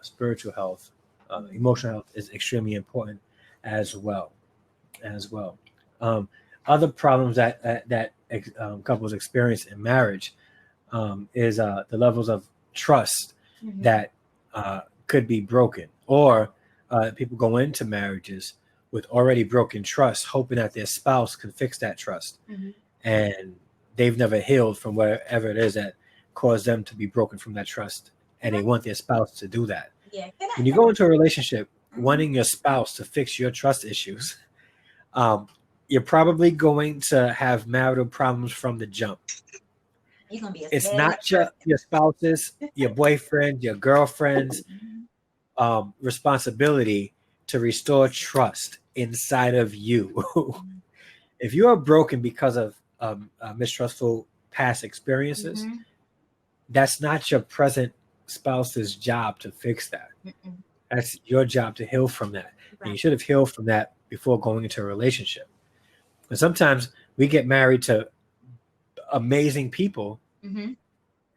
spiritual health, emotional health is extremely important as well. As well. Um, Other problems that couples experience in marriage is the levels of trust Mm-hmm. that could be broken, or people go into marriages with already broken trust, hoping that their spouse can fix that trust, Mm-hmm. and they've never healed from wherever it is that caused them to be broken from that trust, and they want their spouse to do that. Yeah. When you go into a relationship Mhm. wanting your spouse to fix your trust issues, um, you're probably going to have marital problems from the jump. You're gonna be a It's sad not person. your spouse's, your boyfriend, your girlfriend's Mhm. responsibility to restore trust inside of you. Mhm. If you are broken because of mistrustful past experiences, Mhm. that's not your present spouse's job to fix that. Mm-mm. That's your job to heal from that. And Right. you should have healed from that before going into a relationship. And sometimes we get married to amazing people, Mhm.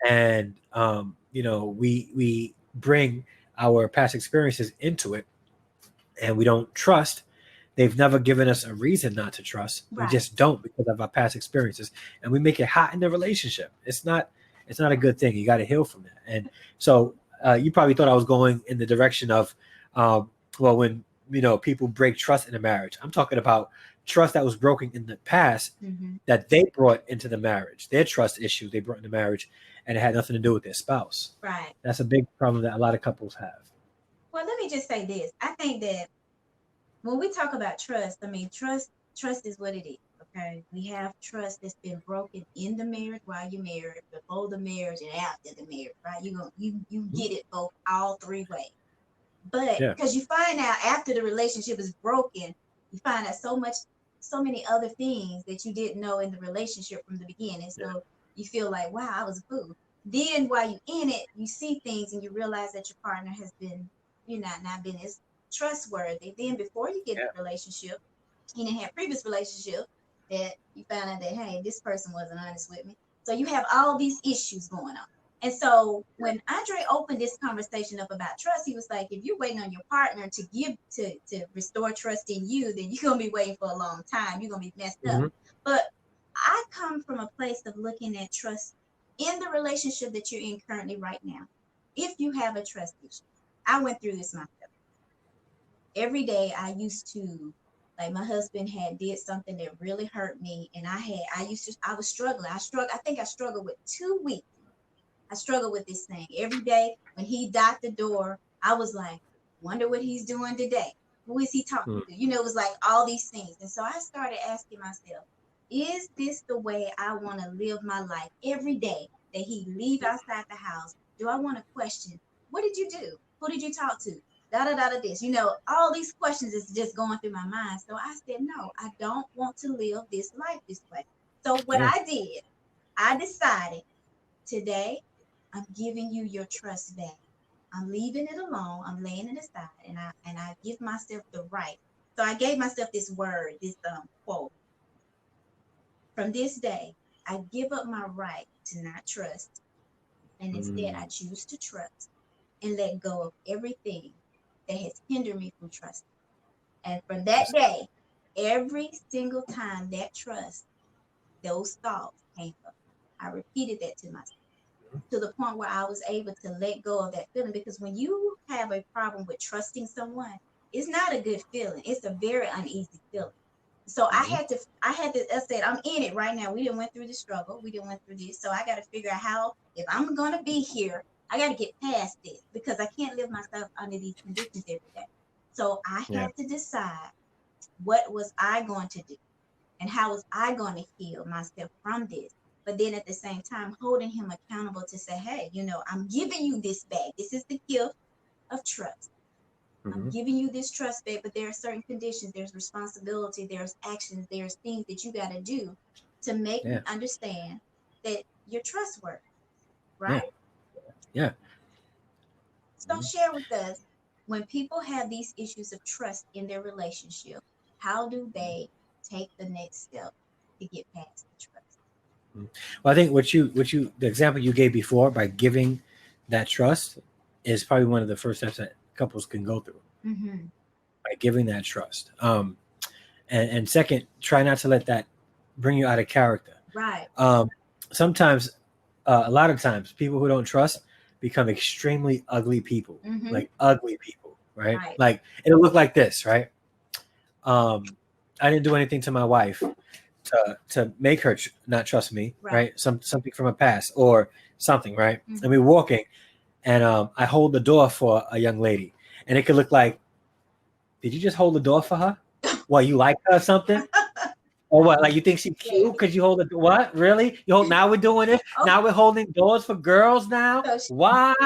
and we bring our past experiences into it, and we don't trust. They've never given us a reason not to trust. We Right. just don't because of our past experiences, and we make it hot in the relationship. It's not a good thing. You got to heal from that. And so you probably thought I was going in the direction of, um, well, when people break trust in a marriage. I'm talking about trust that was broken in the past Mhm. that they brought into the marriage. Their trust issue they brought into marriage, and it had nothing to do with their spouse. Right. That's a big problem that a lot of couples have. Well, let me just say this. I think that when we talk about trust, I mean trust is what it is. Okay. We have trust that's been broken in the marriage while you're married, before the marriage and after the marriage, right? You Mhm. get it both all three ways. But Yeah. because you find out after the relationship is broken, you find out so many other things that you didn't know in the relationship from the beginning. Yeah. So you feel like, wow, I was a fool. Then while you're in it, you see things and you realize that your partner has been, not been as trustworthy. Then before you get in Yeah. a relationship, you didn't have previous relationship that you found out that, hey, this person wasn't honest with me. So you have all these issues going on. And so when Andre opened this conversation up about trust, he was like, if you're waiting on your partner to give to restore trust in you, then you're gonna be waiting for a long time. You're gonna be messed up. Hmm. But I come from a place of looking at trust in the relationship that you're in currently right now. If you have a trust issue, I went through this myself. Every day I used to, like, my husband had did something that really hurt me, and I was struggling. I think I struggled with 2 weeks. I struggle with this thing every day. When he docked the door, I was like, wonder what he's doing today. Who is he talking to? It was like all these things. And so I started asking myself, is this the way I want to live my life every day that he leave outside the house? Do I want to question, what did you do? Who did you talk to? Da da da da this. All these questions is just going through my mind. So I said, no, I don't want to live this life this way. So what Yeah. I did, I decided today, I'm giving you your trust back. I'm leaving it alone. I'm laying it aside, and I give myself the right. So I gave myself this word, this quote. From this day, I give up my right to not trust, and instead Mm. I choose to trust and let go of everything that has hindered me from trusting. And from that That's day, every single time that trust, those thoughts came up, I repeated that to myself, to the point where I was able to let go of that feeling. Because when you have a problem with trusting someone, it's not a good feeling. It's a very uneasy feeling. So I Mhm. I said, I'm in it right now. We didn't went through the struggle. We didn't went through this. So I got to figure out how, if I'm going to be here, I got to get past this because I can't live myself under these conditions every day. So I Yeah. had to decide, what was I going to do? And how was I going to heal myself from this? But then at the same time, holding him accountable to say, hey, I'm giving you this back. This is the gift of trust. I'm Hmm. giving you this trust back, but there are certain conditions, there's responsibility, there's actions, there's things that you got to do to make me Yeah. understand that you're trustworthy, Yeah. right? Yeah. So share with us, when people have these issues of trust in their relationship, how do they take the next step to get past the trust? Mhm. Well, I think the example you gave before by giving that trust is probably one of the first steps that couples can go through Mm-hmm. by giving that trust. And second, try not to let that bring you out of character. Right. Um, sometimes, a lot of times, people who don't trust, become extremely ugly people, Mm-hmm. like ugly people, right? Right. Like it'll look like this, right? I didn't do anything to my wife to make her not trust me, Right. right? Something from her past or something, right? Mm-hmm. And we're walking, and I hold the door for a young lady, and it could look like, did you just hold the door for her? What, you like her or something? Or what? Like you think she's cute Yes. because you hold the what? Really? You hold now we're doing it. Oh, Now we're holding doors for girls now. so What?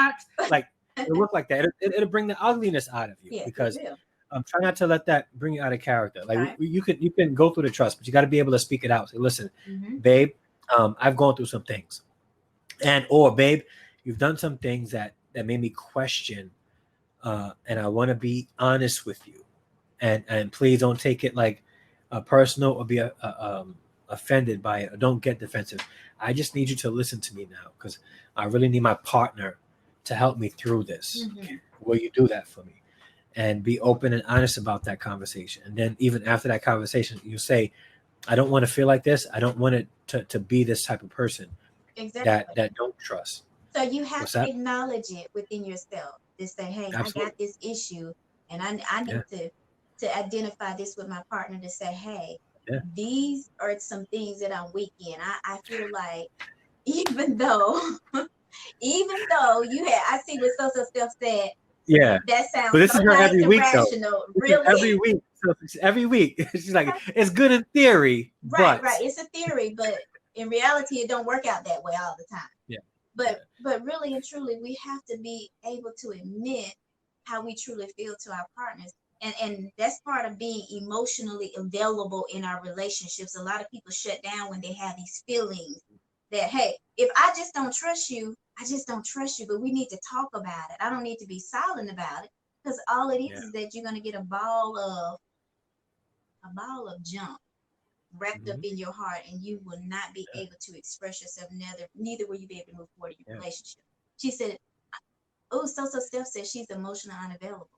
Like it'll look like that. It'll bring the ugliness out of you yes, it because will. try not to let that bring you out of character. Like Right. you can go through the trust, but you got to be able to speak it out. Say, listen, Mm-hmm. babe, I've gone through some things, and or babe, you've done some things that made me question, and I want to be honest with you, and please don't take it like personal or be offended by it, or don't get defensive. I just need you to listen to me now because I really need my partner to help me through this. Mm-hmm. Will you do that for me? And be open and honest about that conversation. And then even after that conversation, you say, I don't want to feel like this. I don't want it to be this type of person Exactly. that don't trust. So you have What's to that? acknowledge it within yourself. To say, hey, I got Absolutely. this issue, and I Yeah. need to identify this with my partner to say, hey, Yeah. these are some things that I'm weak in. I feel like even though even though you had, I see what social stuff said. Yeah. That But sounds this so is her nice every and week though. rational. This is Really? every week. So every week. She's like, it's good in theory, Right, but right. It's a theory, but in reality, it don't work out that way all the time. yeah. Yeah. But really and truly, we have to be able to admit how we truly feel to our partners. And that's part of being emotionally available in our relationships. A lot of people shut down when they have these feelings that, hey, if I just don't trust you, I just don't trust you, but we need to talk about it. I don't need to be silent about it because all it Yeah. is that you're going to get a ball of junk wrapped up Mhm. in your heart, and you will not be able to express yourself. Neither will you be able to move forward in your Yeah. relationship. She said, oh, so Steph said she's emotionally unavailable.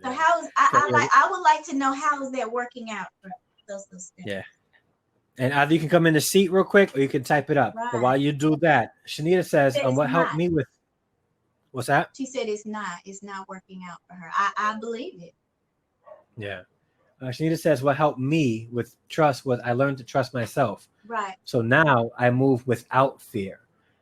So Yeah. how's So I would like to know how is that working out for so Steph? yeah. And either you can come in the seat real quick or you can type it up. But Right. while you do that, Shanita says, That is what helped not. me with what's that? She said it's not working out for her. I believe it. Yeah. Shanita says, what helped me with trust was I learned to trust myself. Right. So now I move without fear.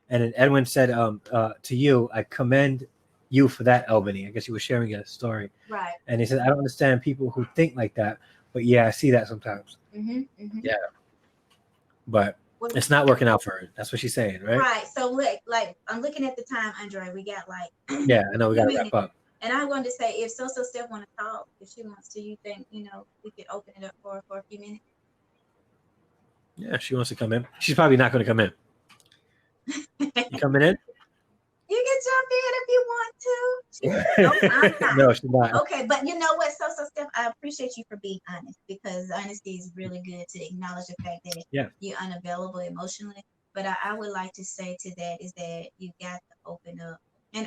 And then Edwin said, to you, I commend you for that, Albany. I guess you were sharing a story. Right. And he said, I don't understand people who think like that. But yeah, I see that sometimes. Mm-hmm. Mm-hmm. Yeah. But Well, it's not working out for her. That's what she's saying, right? right. So look, like I'm looking at the time, Andre. We got like Yeah, I know we 2 got to wrap minutes. up. And I wanted to say, if so Steph want to talk, if she wants to, you think we could open it up for a few minutes? Yeah, she wants to come in. She's probably not going to come in. You coming in? You can jump in if you want to. She said, "No, I'm not." No, she's not. Okay, but you know what, so Steph, I appreciate you for being honest because honesty is really good to acknowledge the fact that Yeah. you're unavailable emotionally. But I would like to say to that is that you got to open up, and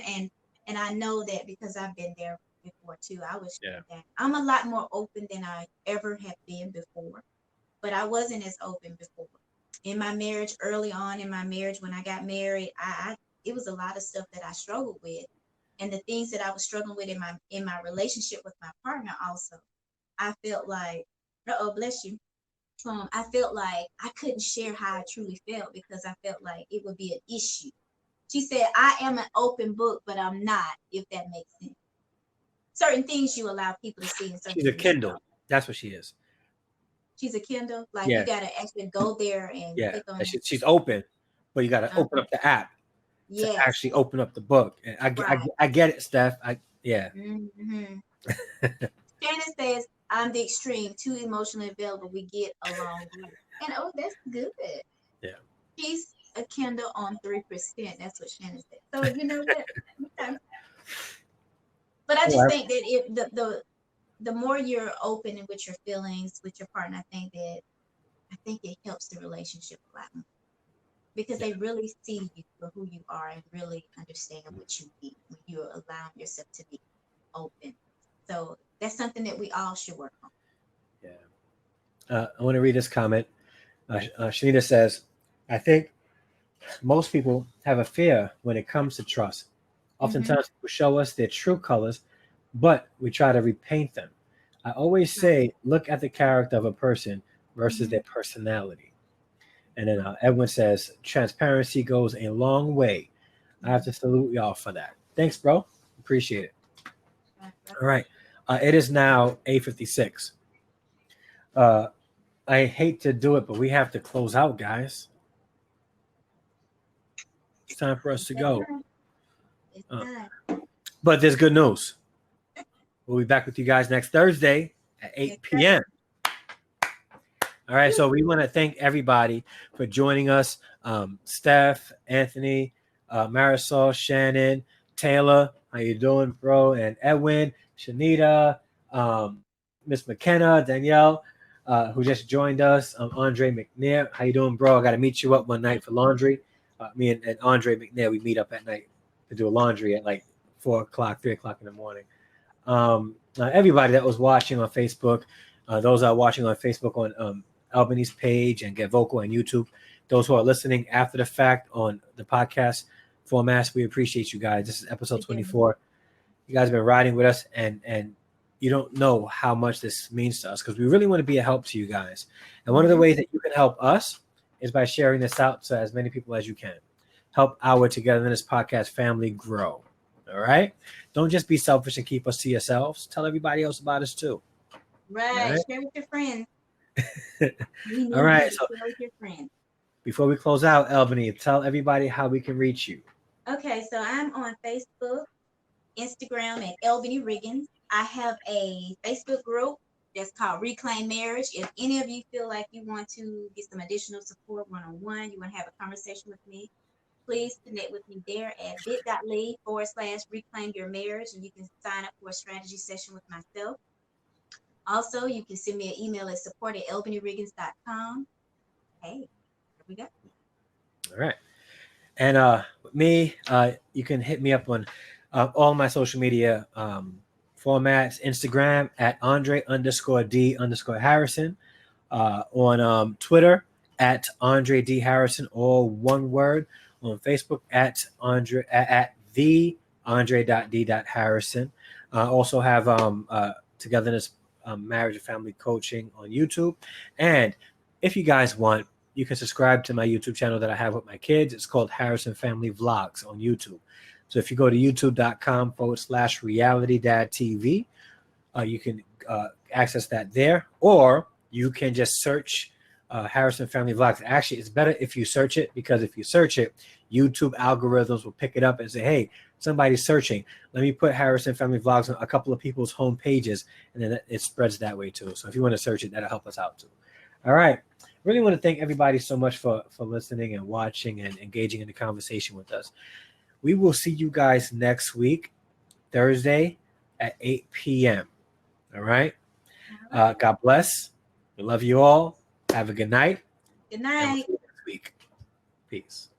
I know that because I've been there before too. I was Yeah. that I'm a lot more open than I ever have been before, but I wasn't as open before. In my marriage, early on in my marriage, when I got married, I it was a lot of stuff that I struggled with, and the things that I was struggling with in my relationship with my partner also. I felt like, oh bless you. I felt like I couldn't share how I truly felt because I felt like it would be an issue. She said, I am an open book, but I'm not, if that makes sense. Certain things you allow people to see and certain She's a things you Kindle. don't. That's what she is. She's a Kindle. Like you Yeah. gotta actually go there and Yeah. click on She's open, but you got to open up the app to yes. actually open up the book. And Right. I get it, Steph. Yeah. Mm-hmm. Shannon says, I'm the extreme, too emotionally available. We get along great. And oh, that's good. Yeah. She's a Kindle on 3%. That's what Shannon said. So you know what? Okay. But I Oh, just think that if the more you're open and with your feelings with your partner, I think it helps the relationship a lot more. Because yeah. they really see you for who you are and really understand what you need when you're allowing yourself to be open. So that's something that we all should work on. Yeah. I want to read this comment. Shanita says, I think most people have a fear when it comes to trust. Oftentimes people show us their true colors, but we try to repaint them. I always say, look at the character of a person versus their personality. And then Edwin says, transparency goes a long way. I have to salute y'all for that. Thanks, bro. Appreciate it. All right. It is now 8:56. I hate to do it, but we have to close out, guys. It's time for us to go. But there's good news. We'll be back with you guys next Thursday at 8 p.m. All right. So we want to thank everybody for joining us. Steph, Anthony, Marisol, Shannon, Taylor, how you doing, bro? And Edwin, Shanita, Miss McKenna, Danielle, who just joined us. Andre McNair, how you doing, bro? I got to meet you up one night for laundry. Me and Andre McNair, we meet up at night to do laundry at like 4 o'clock, 3 o'clock in the morning. Everybody that was watching on Facebook, those that are watching on Facebook on Albany's page and Get Vocal on YouTube, those who are listening after the fact on the podcast formats, we appreciate you guys. This is episode 24. You guys have been riding with us, and you don't know how much this means to us because we really want to be a help to you guys. And one of the ways that you can help us is by sharing this out to as many people as you can. Help our Two-Getherness podcast family grow. All right? Don't just be selfish and keep us to yourselves. Tell everybody else about us too. Right. Share with your friends. All right. So share with your friends. Before we close out, Albany, tell everybody how we can reach you. Okay, so I'm on Facebook, Instagram at Albany Riggins. I have a Facebook group that's called Reclaim Marriage. If any of you feel like you want to get some additional support one-on-one, you want to have a conversation with me, please connect with me there at bit.ly/reclaim your marriage, and you can sign up for a strategy session with myself. Also, you can send me an email at support@albanyriggins.com. Hey, here we go. All right. And with me, you can hit me up on all my social media formats. Instagram at Andre_D_Harrison. On Twitter at Andre D. Harrison, all one word. On Facebook at the Andre.D.Harrison. Also have Two-Getherness Marriage and Family Coaching on YouTube. And if you guys want, you can subscribe to my YouTube channel that I have with my kids. It's called Harrison Family Vlogs on YouTube. So if you go to youtube.com/reality-dad-TV, you can access that there, or you can just search Harrison Family Vlogs. Actually, it's better if you search it, because if you search it, YouTube algorithms will pick it up and say, hey, somebody's searching. Let me put Harrison Family Vlogs on a couple of people's home pages, and then it spreads that way too. So if you want to search it, that'll help us out too. All right. Really want to thank everybody so much for listening and watching and engaging in the conversation with us. We will see you guys next week, Thursday at 8 p.m. All right. God bless. We love you all. Have a good night. Good night. And we'll see you next week. Peace.